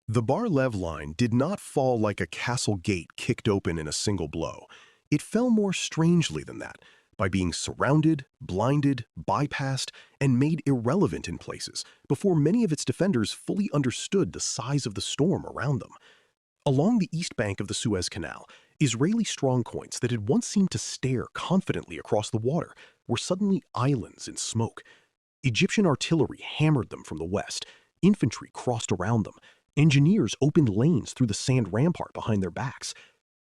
The Bar-Lev Line did not fall like a castle gate kicked open in a single blow. It fell more strangely than that, by being surrounded, blinded, bypassed, and made irrelevant in places before many of its defenders fully understood the size of the storm around them. Along the east bank of the Suez Canal, Israeli strongpoints that had once seemed to stare confidently across the water were suddenly islands in smoke. Egyptian artillery hammered them from the west, infantry crossed around them, engineers opened lanes through the sand rampart behind their backs.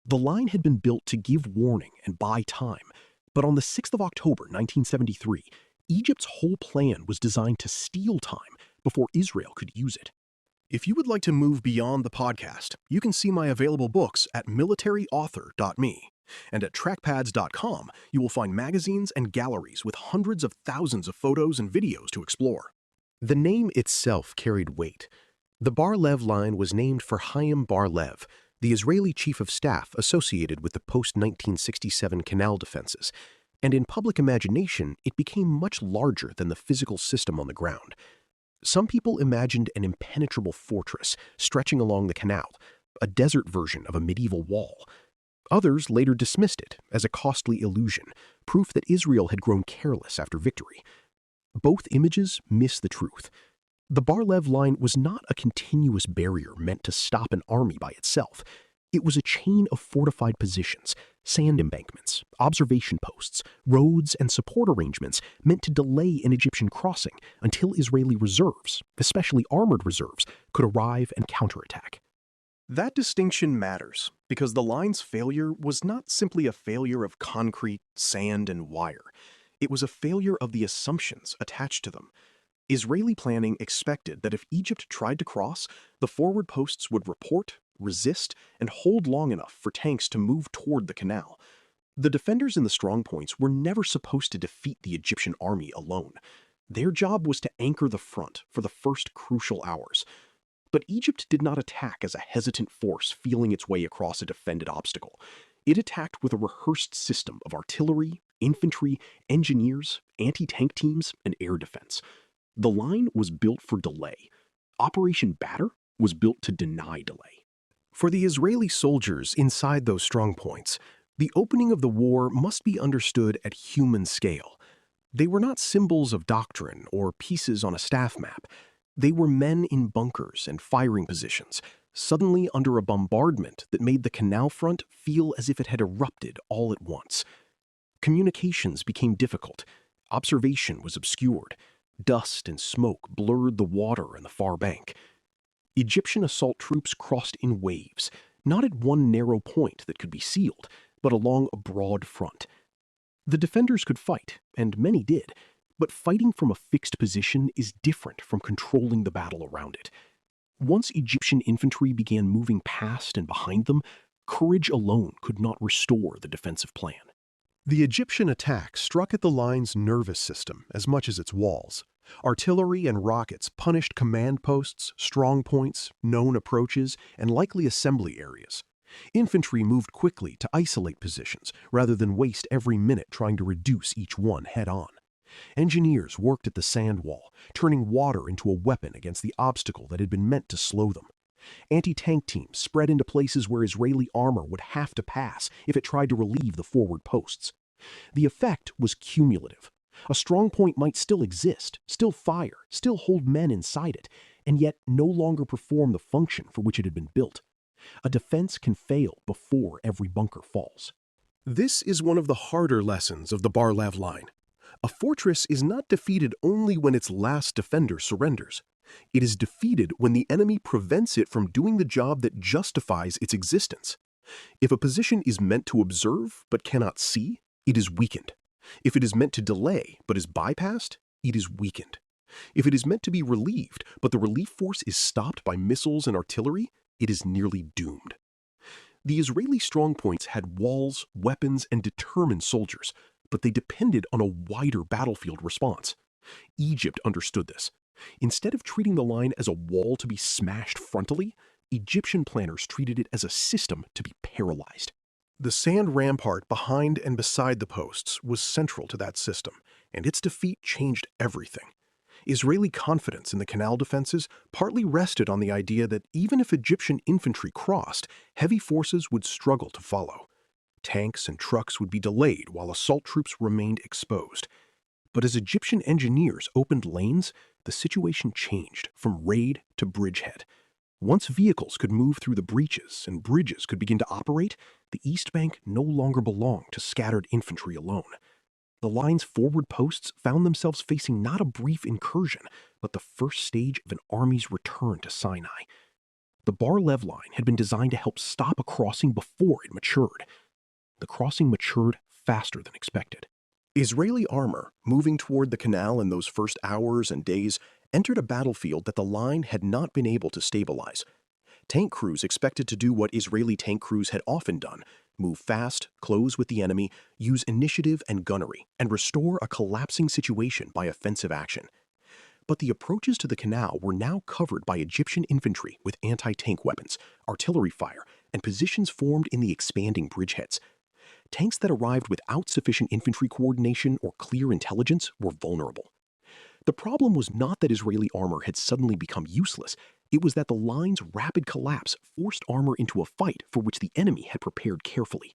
The line had been built to give warning and buy time, but on the 6th of October 1973, Egypt's whole plan was designed to steal time before Israel could use it. If you would like to move beyond the podcast, you can see my available books at militaryauthor.me. And at trackpads.com, you will find magazines and galleries with hundreds of thousands of photos and videos to explore. The name itself carried weight. The Bar-Lev Line was named for Chaim Bar-Lev, the Israeli chief of staff associated with the post-1967 canal defenses, and in public imagination, it became much larger than the physical system on the ground. Some people imagined an impenetrable fortress stretching along the canal, a desert version of a medieval wall. Others later dismissed it as a costly illusion, proof that Israel had grown careless after victory. Both images miss the truth. The Bar-Lev Line was not a continuous barrier meant to stop an army by itself. It was a chain of fortified positions, sand embankments, observation posts, roads, and support arrangements meant to delay an Egyptian crossing until Israeli reserves, especially armored reserves, could arrive and counterattack. That distinction matters because the line's failure was not simply a failure of concrete, sand, and wire. It was a failure of the assumptions attached to them. Israeli planning expected that if Egypt tried to cross, the forward posts would report, resist, and hold long enough for tanks to move toward the canal. The defenders in the strongpoints were never supposed to defeat the Egyptian army alone. Their job was to anchor the front for the first crucial hours. But Egypt did not attack as a hesitant force feeling its way across a defended obstacle. It attacked with a rehearsed system of artillery, infantry, engineers, anti-tank teams, and air defense. The line was built for delay. Operation Batter was built to deny delay. For the Israeli soldiers inside those strongpoints, the opening of the war must be understood at human scale. They were not symbols of doctrine or pieces on a staff map. They were men in bunkers and firing positions, suddenly under a bombardment that made the canal front feel as if it had erupted all at once. Communications became difficult. Observation was obscured. Dust and smoke blurred the water and the far bank. Egyptian assault troops crossed in waves, not at one narrow point that could be sealed, but along a broad front. The defenders could fight, and many did, but fighting from a fixed position is different from controlling the battle around it. Once Egyptian infantry began moving past and behind them, courage alone could not restore the defensive plan. The Egyptian attack struck at the line's nervous system as much as its walls. Artillery and rockets punished command posts, strong points, known approaches, and likely assembly areas. Infantry moved quickly to isolate positions rather than waste every minute trying to reduce each one head-on. Engineers worked at the sand wall, turning water into a weapon against the obstacle that had been meant to slow them. Anti-tank teams spread into places where Israeli armor would have to pass if it tried to relieve the forward posts. The effect was cumulative. A strong point might still exist, still fire, still hold men inside it, and yet no longer perform the function for which it had been built. A defense can fail before every bunker falls. This is one of the harder lessons of the Bar-Lev Line. A fortress is not defeated only when its last defender surrenders. It is defeated when the enemy prevents it from doing the job that justifies its existence. If a position is meant to observe but cannot see, it is weakened. If it is meant to delay but is bypassed, it is weakened. If it is meant to be relieved but the relief force is stopped by missiles and artillery, it is nearly doomed. The Israeli strongpoints had walls, weapons, and determined soldiers, but they depended on a wider battlefield response. Egypt understood this. Instead of treating the line as a wall to be smashed frontally, Egyptian planners treated it as a system to be paralyzed. The sand rampart behind and beside the posts was central to that system, and its defeat changed everything. Israeli confidence in the canal defenses partly rested on the idea that even if Egyptian infantry crossed, heavy forces would struggle to follow. Tanks and trucks would be delayed while assault troops remained exposed. But as Egyptian engineers opened lanes, the situation changed from raid to bridgehead. Once vehicles could move through the breaches and bridges could begin to operate, the East Bank no longer belonged to scattered infantry alone. The line's forward posts found themselves facing not a brief incursion, but the first stage of an army's return to Sinai. The Bar-Lev Line had been designed to help stop a crossing before it matured. The crossing matured faster than expected. Israeli armor, moving toward the canal in those first hours and days, entered a battlefield that the line had not been able to stabilize. Tank crews expected to do what Israeli tank crews had often done: move fast, close with the enemy, use initiative and gunnery, and restore a collapsing situation by offensive action. But the approaches to the canal were now covered by Egyptian infantry with anti-tank weapons, artillery fire, and positions formed in the expanding bridgeheads. Tanks that arrived without sufficient infantry coordination or clear intelligence were vulnerable. The problem was not that Israeli armor had suddenly become useless. It was that the line's rapid collapse forced armor into a fight for which the enemy had prepared carefully.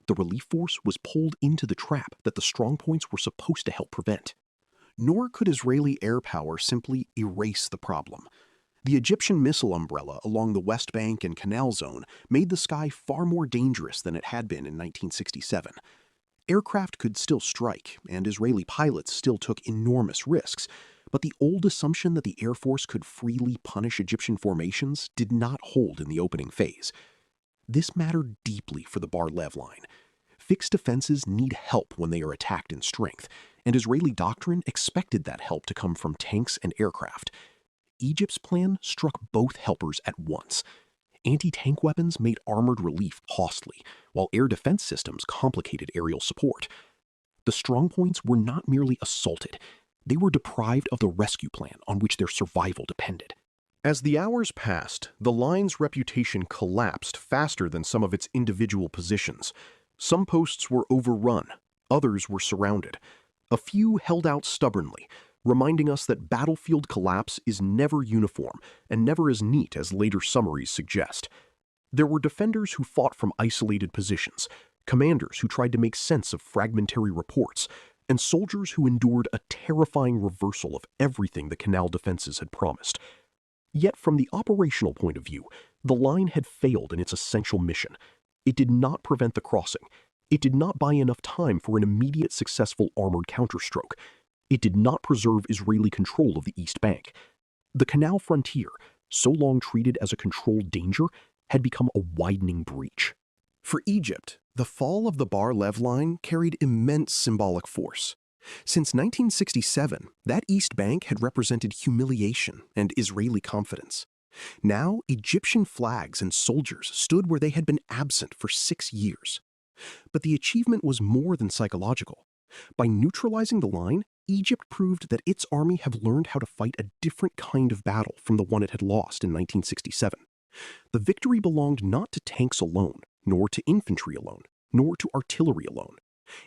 The relief force was pulled into the trap that the strongpoints were supposed to help prevent. Nor could Israeli air power simply erase the problem. The Egyptian missile umbrella along the West Bank and Canal Zone made the sky far more dangerous than it had been in 1967. Aircraft could still strike, and Israeli pilots still took enormous risks, but the old assumption that the Air Force could freely punish Egyptian formations did not hold in the opening phase. This mattered deeply for the Bar-Lev Line. Fixed defenses need help when they are attacked in strength, and Israeli doctrine expected that help to come from tanks and aircraft. Egypt's plan struck both helpers at once. Anti-tank weapons made armored relief costly, while air defense systems complicated aerial support. The strongpoints were not merely assaulted, they were deprived of the rescue plan on which their survival depended. As the hours passed, the line's reputation collapsed faster than some of its individual positions. Some posts were overrun, others were surrounded. A few held out stubbornly, reminding us that battlefield collapse is never uniform and never as neat as later summaries suggest. There were defenders who fought from isolated positions, commanders who tried to make sense of fragmentary reports, and soldiers who endured a terrifying reversal of everything the canal defenses had promised. Yet from the operational point of view, the line had failed in its essential mission. It did not prevent the crossing. It did not buy enough time for an immediate successful armored counterstroke. It did not preserve Israeli control of the East Bank. The canal frontier, so long treated as a controlled danger, had become a widening breach. For Egypt, the fall of the Bar-Lev Line carried immense symbolic force. Since 1967, that East Bank had represented humiliation and Israeli confidence. Now, Egyptian flags and soldiers stood where they had been absent for 6 years. But the achievement was more than psychological. By neutralizing the line, Egypt proved that its army had learned how to fight a different kind of battle from the one it had lost in 1967. The victory belonged not to tanks alone, nor to infantry alone, nor to artillery alone.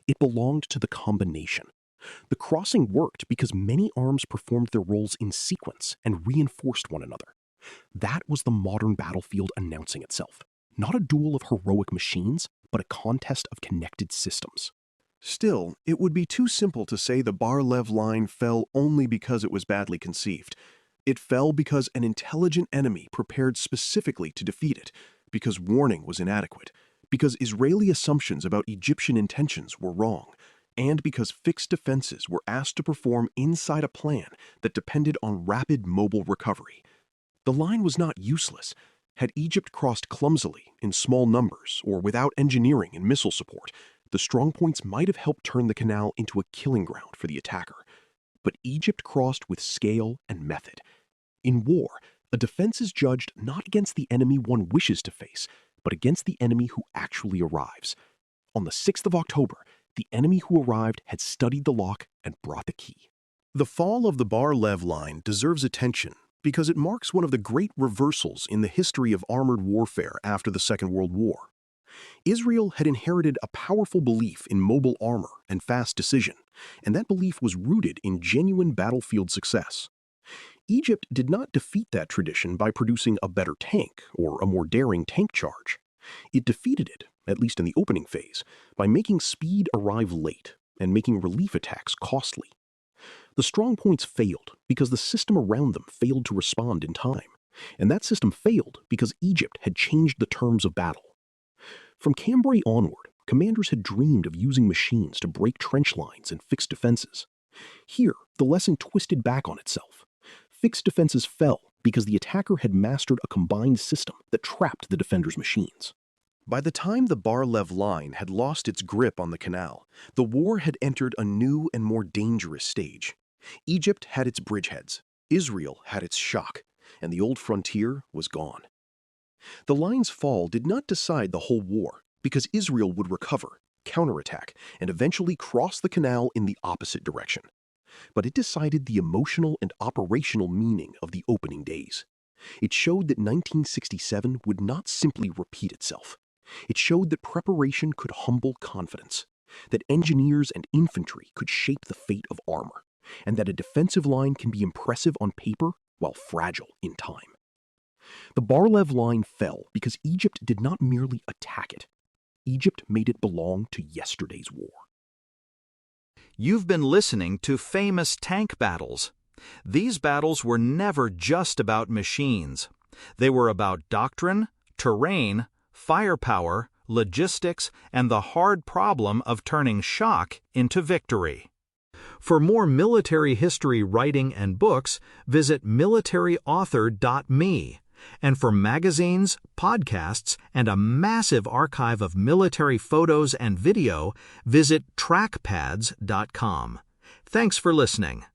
It belonged to the combination. The crossing worked because many arms performed their roles in sequence and reinforced one another. That was the modern battlefield announcing itself. Not a duel of heroic machines, but a contest of connected systems. Still, it would be too simple to say the Bar-Lev Line fell only because it was badly conceived. It fell because an intelligent enemy prepared specifically to defeat it, because warning was inadequate, because Israeli assumptions about Egyptian intentions were wrong, and because fixed defenses were asked to perform inside a plan that depended on rapid mobile recovery. The line was not useless. Had Egypt crossed clumsily, in small numbers, or without engineering and missile support, the strongpoints might have helped turn the canal into a killing ground for the attacker. But Egypt crossed with scale and method. In war, a defense is judged not against the enemy one wishes to face, but against the enemy who actually arrives. On the 6th of October, the enemy who arrived had studied the lock and brought the key. The fall of the Bar-Lev Line deserves attention because it marks one of the great reversals in the history of armored warfare after the Second World War. Israel had inherited a powerful belief in mobile armor and fast decision, and that belief was rooted in genuine battlefield success. Egypt did not defeat that tradition by producing a better tank or a more daring tank charge. It defeated it, at least in the opening phase, by making speed arrive late and making relief attacks costly. The strongpoints failed because the system around them failed to respond in time, and that system failed because Egypt had changed the terms of battle. From Cambrai onward, commanders had dreamed of using machines to break trench lines and fix defenses. Here, the lesson twisted back on itself. Fixed defenses fell because the attacker had mastered a combined system that trapped the defender's machines. By the time the Bar-Lev Line had lost its grip on the canal, the war had entered a new and more dangerous stage. Egypt had its bridgeheads, Israel had its shock, and the old frontier was gone. The line's fall did not decide the whole war, because Israel would recover, counterattack, and eventually cross the canal in the opposite direction. But it decided the emotional and operational meaning of the opening days. It showed that 1967 would not simply repeat itself. It showed that preparation could humble confidence, that engineers and infantry could shape the fate of armor, and that a defensive line can be impressive on paper while fragile in time. The Bar-Lev Line fell because Egypt did not merely attack it. Egypt made it belong to yesterday's war. You've been listening to Famous Tank Battles. These battles were never just about machines. They were about doctrine, terrain, firepower, logistics, and the hard problem of turning shock into victory. For more military history writing and books, visit militaryauthor.me. And for magazines, podcasts, and a massive archive of military photos and video, visit trackpads.com. Thanks for listening.